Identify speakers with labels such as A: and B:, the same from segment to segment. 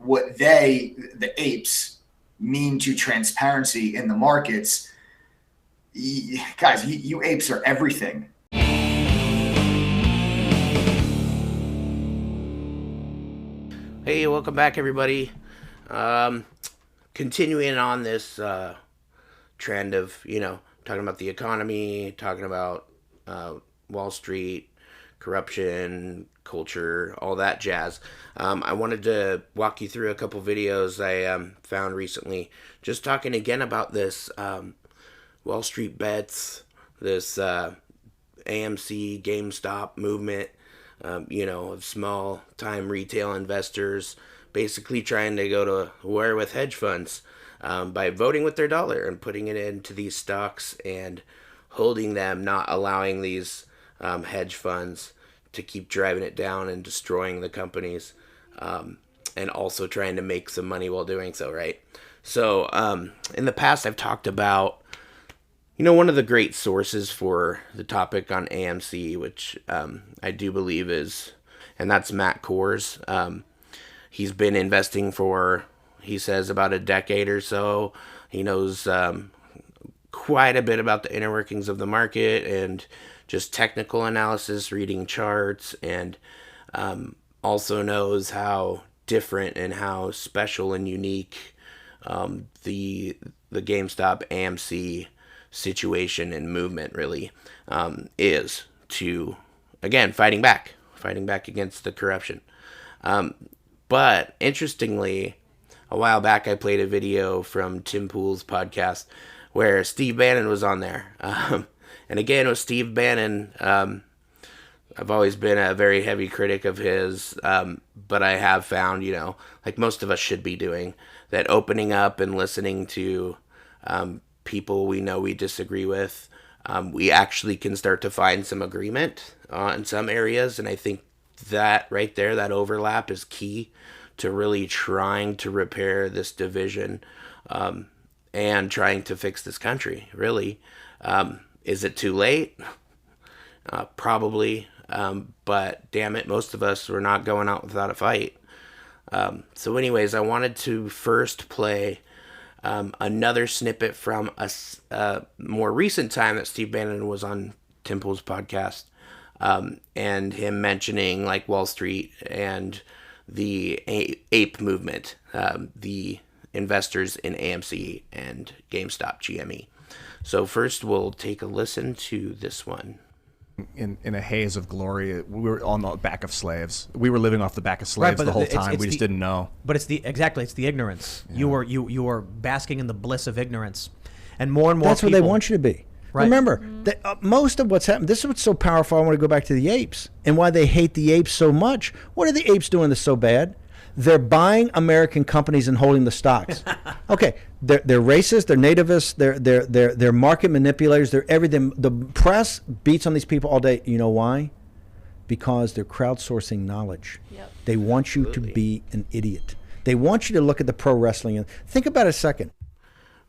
A: what the apes, mean to transparency in the markets, guys, you apes are everything.
B: Hey, welcome back, everybody. Continuing on this trend of, talking about the economy, talking about Wall Street, corruption, culture, all that jazz. I wanted to walk you through a couple videos I found recently, just talking again about this Wall Street bets, this AMC, GameStop movement, of small time retail investors basically trying to go to war with hedge funds by voting with their dollar and putting it into these stocks and holding them, not allowing these hedge funds to keep driving it down and destroying the companies, and also trying to make some money while doing so, right? So in the past, I've talked about one of the great sources for the topic on AMC, which I do believe is, and that's Matt Kohrs. He's been investing for, he says, about a decade or so. He knows quite a bit about the inner workings of the market and just technical analysis, reading charts, and also knows how different and how special and unique the GameStop AMC situation and movement really is to, again, fighting back against the corruption. But interestingly, a while back I played a video from Tim Pool's podcast where Steve Bannon was on there. And again, with Steve Bannon, I've always been a very heavy critic of his, but I have found, like most of us should be doing, that opening up and listening to people we know we disagree with, we actually can start to find some agreement in some areas. And I think that right there, that overlap is key to really trying to repair this division and trying to fix this country, really. Is it too late? Probably. But damn it, most of us were not going out without a fight. So anyways, I wanted to first play another snippet from a more recent time that Steve Bannon was on Tim Pool's podcast, and him mentioning like Wall Street and the Ape Movement, the investors in AMC and GameStop, GME. So first we'll take a listen to this one.
C: In a haze of glory, we were on the back of slaves. We were living off the back of slaves the whole time. We just didn't know.
D: But it's the ignorance. Yeah. You were basking in the bliss of ignorance, and more
E: That's
D: people,
E: where they want you to be.
D: Right.
E: Remember, most of what's happened. This is what's so powerful. I want to go back to the apes and why they hate the apes so much. What are the apes doing that's so bad? They're buying American companies and holding the stocks. Okay, they're racist, they're nativists, they're market manipulators, they're everything. The press beats on these people all day. You know why? Because they're crowdsourcing knowledge.
F: Yep.
E: They want you to be an idiot. They want you to look at the pro wrestling and think about it a second.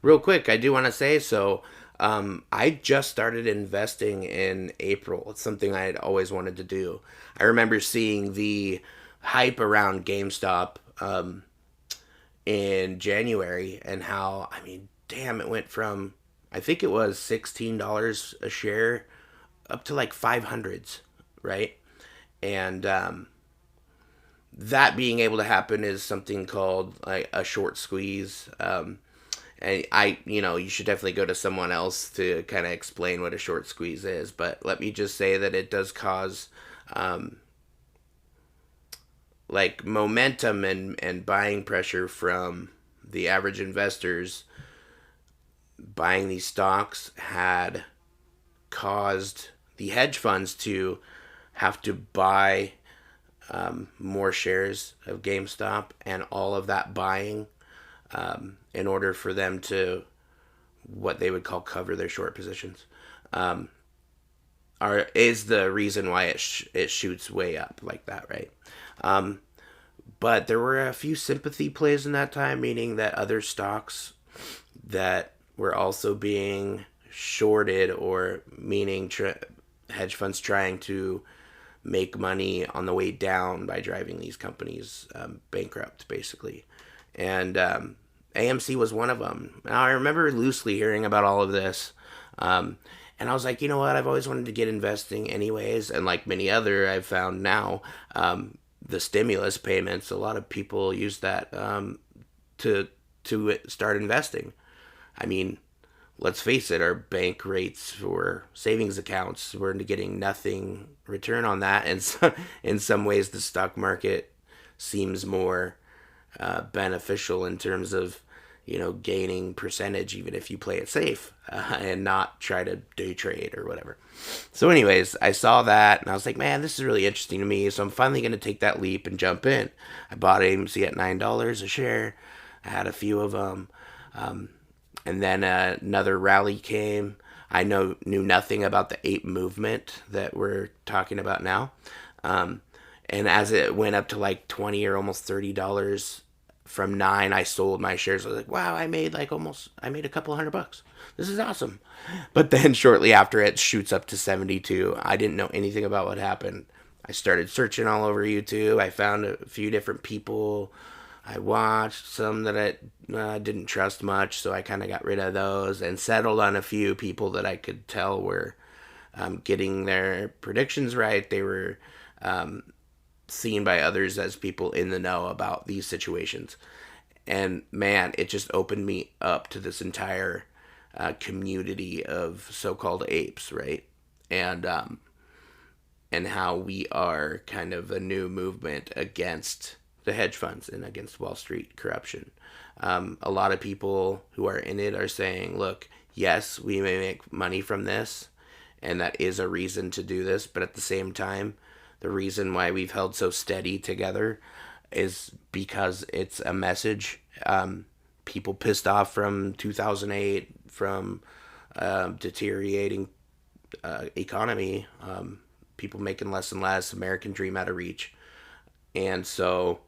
B: Real quick, I do want to say so. I just started investing in April. It's something I had always wanted to do. I remember seeing the hype around GameStop in January and how, it went from, I think it was $16 a share up to like 500s, right? And that being able to happen is something called like a short squeeze. And you should definitely go to someone else to kind of explain what a short squeeze is. But let me just say that it does cause like momentum and buying pressure from the average investors. Buying these stocks had caused the hedge funds to have to buy more shares of GameStop, and all of that buying in order for them to what they would call cover their short positions is the reason why it shoots way up like that, right? But there were a few sympathy plays in that time, meaning that other stocks that were also being shorted, or meaning hedge funds trying to make money on the way down by driving these companies bankrupt, basically. And AMC was one of them. Now, I remember loosely hearing about all of this. And I was like, you know what? I've always wanted to get investing anyways. And like many other, I've found now, the stimulus payments, a lot of people use that to start investing. I mean, let's face it, our bank rates for savings accounts, we're getting nothing return on that. And so, in some ways, the stock market seems more beneficial in terms of, gaining percentage, even if you play it safe and not try to day trade or whatever. So anyways, I saw that and I was like, man, this is really interesting to me. So I'm finally going to take that leap and jump in. I bought AMC at $9 a share. I had a few of them. And then another rally came. I knew nothing about the Ape Movement that we're talking about now. And as it went up to like $20 or almost $30 from $9, I sold my shares. I was like, wow, I made a couple $100. This is awesome. But then shortly after it shoots up to 72. I didn't know anything about what happened. I started searching all over YouTube. I found a few different people. I watched some that I didn't trust much, so I kind of got rid of those and settled on a few people that I could tell were getting their predictions right. They were seen by others as people in the know about these situations. And man, it just opened me up to this entire community of so-called apes, right? And how we are kind of a new movement against the hedge funds and against Wall Street corruption. A lot of people who are in it are saying, look, yes, we may make money from this, and that is a reason to do this, but at the same time, the reason why we've held so steady together is because it's a message. People pissed off from 2008, from deteriorating economy, people making less and less, American dream out of reach. And so,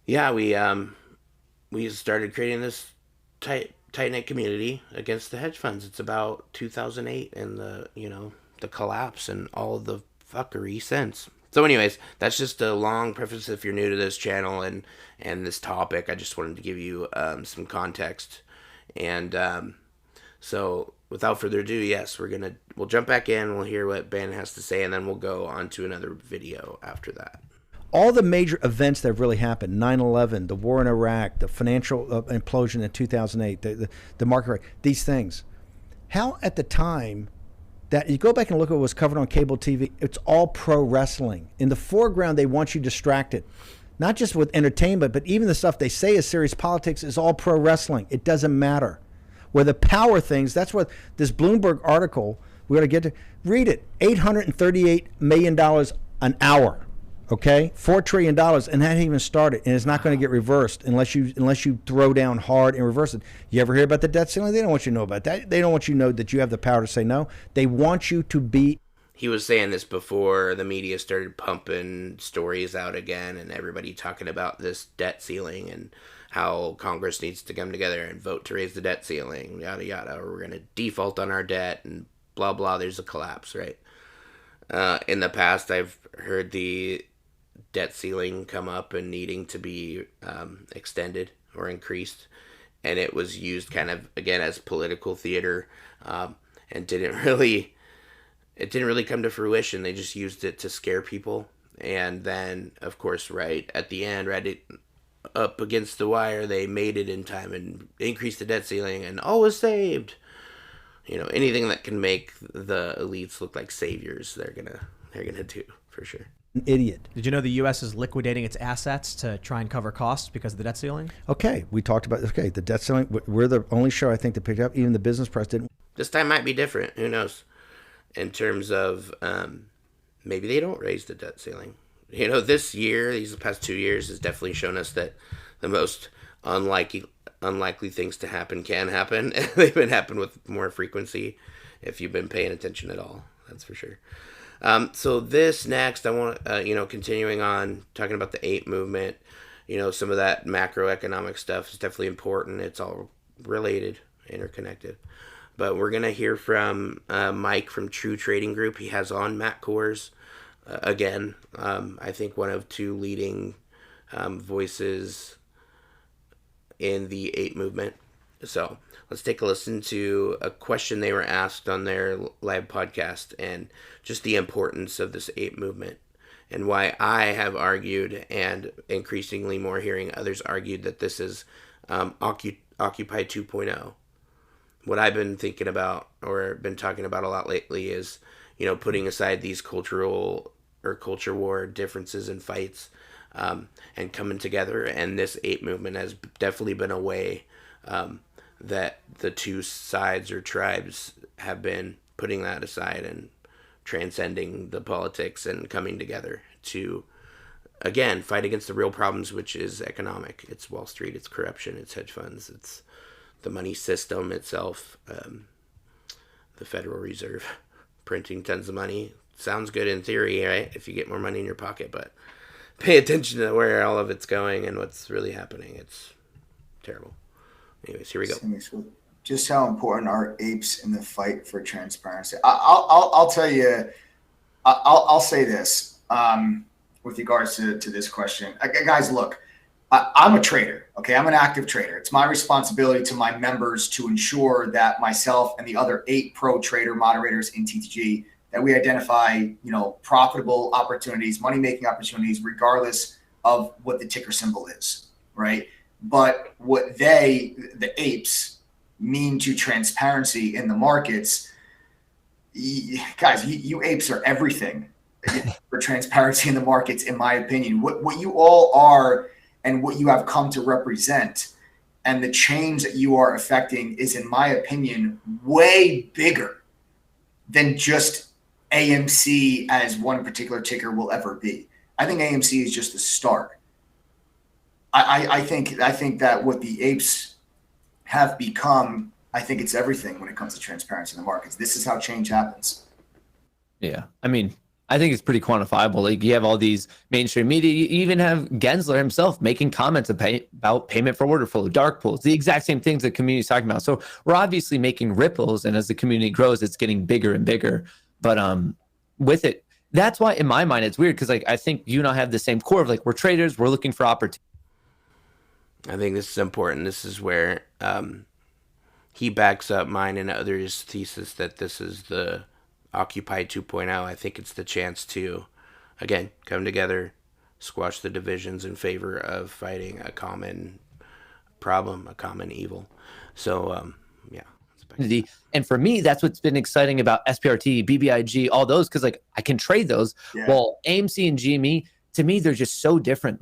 B: yeah, we started creating this tight-knit community against the hedge funds. It's about 2008 and the collapse and all of the fuckery since. So anyways, that's just a long preface if you're new to this channel and this topic. I just wanted to give you some context. And so without further ado, yes, we'll jump back in, we'll hear what Bannon has to say, and then we'll go on to another video after that.
E: All the major events that have really happened, 9/11, the war in Iraq, the financial implosion in 2008, the market, these things, how at the time, that you go back and look at what was covered on cable TV, it's all pro wrestling. In the foreground, they want you distracted. Not just with entertainment, but even the stuff they say is serious politics is all pro wrestling. It doesn't matter. Where the power things, that's what this Bloomberg article, we're going to get to, read it, $838 million an hour. Okay, $4 trillion, and that hadn't even started, and it's not going to get reversed unless you throw down hard and reverse it. You ever hear about the debt ceiling? They don't want you to know about that. They don't want you to know that you have the power to say no. They want you to be.
B: He was saying this before the media started pumping stories out again, and everybody talking about this debt ceiling and how Congress needs to come together and vote to raise the debt ceiling, yada yada, or we're going to default on our debt and blah blah. There's a collapse, right? In the past, I've heard the debt ceiling come up and needing to be extended or increased, and it was used kind of again as political theater, and didn't really come to fruition. They just used it to scare people, and then of course right at the end, right up against the wire, they made it in time and increased the debt ceiling, and all was saved. Anything that can make the elites look like saviors, they're gonna do for sure.
E: An idiot.
D: Did you know the U.S. is liquidating its assets to try and cover costs because of the debt ceiling?
E: Okay, we talked about the debt ceiling. We're the only show I think that picked up. Even the business press didn't.
B: This time might be different. Who knows? In terms of maybe they don't raise the debt ceiling. This year, these past 2 years, has definitely shown us that the most unlikely things to happen can happen. They've been happening with more frequency if you've been paying attention at all. That's for sure. So this next, I want, continuing on talking about the Ape Movement, some of that macroeconomic stuff is definitely important. It's all related, interconnected. But we're going to hear from Mike from True Trading Group. He has on Matt Kohrs. Again, I think one of two leading voices in the Ape Movement. So let's take a listen to a question they were asked on their live podcast and just the importance of this Ape Movement and why I have argued, and increasingly more hearing others argued, that this is Occupy 2.0. What I've been thinking about or been talking about a lot lately is, putting aside these cultural or culture war differences and fights, and coming together. And this Ape Movement has definitely been a way that the two sides or tribes have been putting that aside and transcending the politics and coming together to, again, fight against the real problems, which is economic. It's Wall Street, it's corruption, it's hedge funds, it's the money system itself, the Federal Reserve printing tons of money. Sounds good in theory, right? If you get more money in your pocket, but pay attention to where all of it's going and what's really happening. It's terrible. Anyways, here we go.
A: Just how important are apes in the fight for transparency? I'll tell you. I'll say this with regards to this question, guys. Look, I'm a trader. Okay, I'm an active trader. It's my responsibility to my members to ensure that myself and the other 8 pro trader moderators in TTG, that we identify, profitable opportunities, money-making opportunities, regardless of what the ticker symbol is, right? But what the apes, mean to transparency in the markets, guys, you apes are everything for transparency in the markets, in my opinion. What you all are and what you have come to represent and the change that you are affecting is, in my opinion, way bigger than just AMC as one particular ticker will ever be. I think AMC is just the start. I think that what the apes have become, I think it's everything when it comes to transparency in the markets. This is how change happens.
F: Yeah. I mean, I think it's pretty quantifiable. Like, you have all these mainstream media. You even have Gensler himself making comments about payment for order flow, dark pools, the exact same things the community is talking about. So we're obviously making ripples, and as the community grows, it's getting bigger and bigger. But with it, that's why in my mind it's weird, because I think you and I have the same core of we're traders, we're looking for opportunity.
B: I think this is important. This is where he backs up mine and others' thesis that this is the Occupy 2.0. I think it's the chance to, again, come together, squash the divisions in favor of fighting a common problem, a common evil. So, yeah.
F: And for me, that's what's been exciting about SPRT, BBIG, all those, because I can trade those. Yeah. Well, AMC and GME, to me, they're just so different.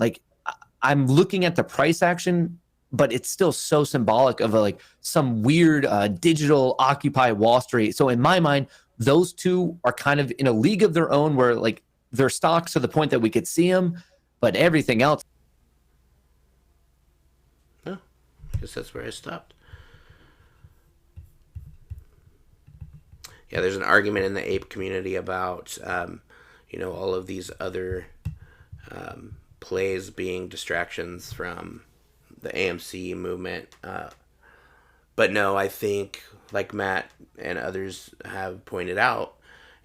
F: I'm looking at the price action, but it's still so symbolic of some weird digital Occupy Wall Street. So in my mind, those two are kind of in a league of their own, where they're stocks to the point that we could see them, but everything else.
B: Oh, I guess that's where I stopped. Yeah, there's an argument in the ape community about, all of these other plays being distractions from the AMC movement. But no, I think, like Matt and others have pointed out,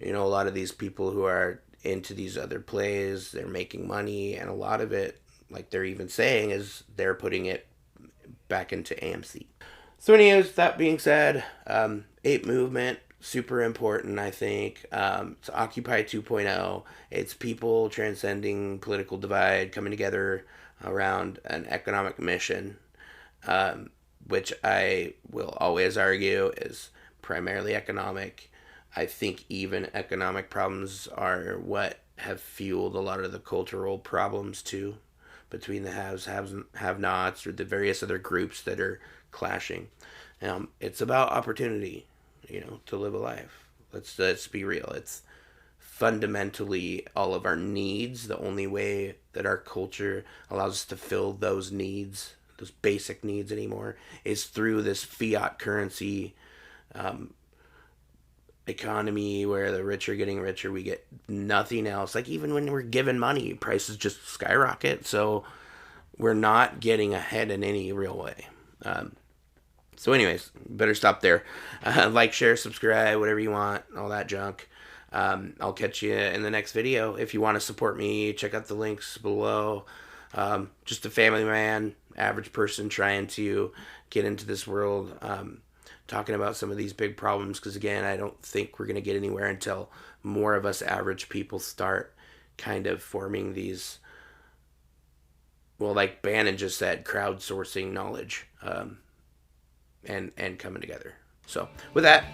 B: a lot of these people who are into these other plays, they're making money, and a lot of it, like they're even saying, is they're putting it back into AMC. So anyways, that being said, Ape Movement, super important, I think. It's Occupy 2.0. It's people transcending political divide, coming together around an economic mission, which I will always argue is primarily economic. I think even economic problems are what have fueled a lot of the cultural problems too, between the haves, have-nots, or the various other groups that are clashing. It's about opportunity, to live a life. Let's be real. It's fundamentally all of our needs. The only way that our culture allows us to fill those needs, those basic needs anymore, is through this fiat currency economy where the rich are getting richer. We get nothing else. Even when we're given money, prices just skyrocket. So we're not getting ahead in any real way. So anyways, better stop there. Like, share, subscribe, whatever you want, all that junk. I'll catch you in the next video. If you want to support me, check out the links below. Just a family man, average person trying to get into this world, talking about some of these big problems, because again, I don't think we're going to get anywhere until more of us average people start kind of forming these, well, like Bannon just said, crowdsourcing knowledge, and coming together. So with that,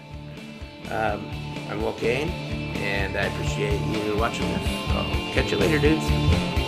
B: I'm Will Kane, and I appreciate you watching this. I'll catch you later, dudes.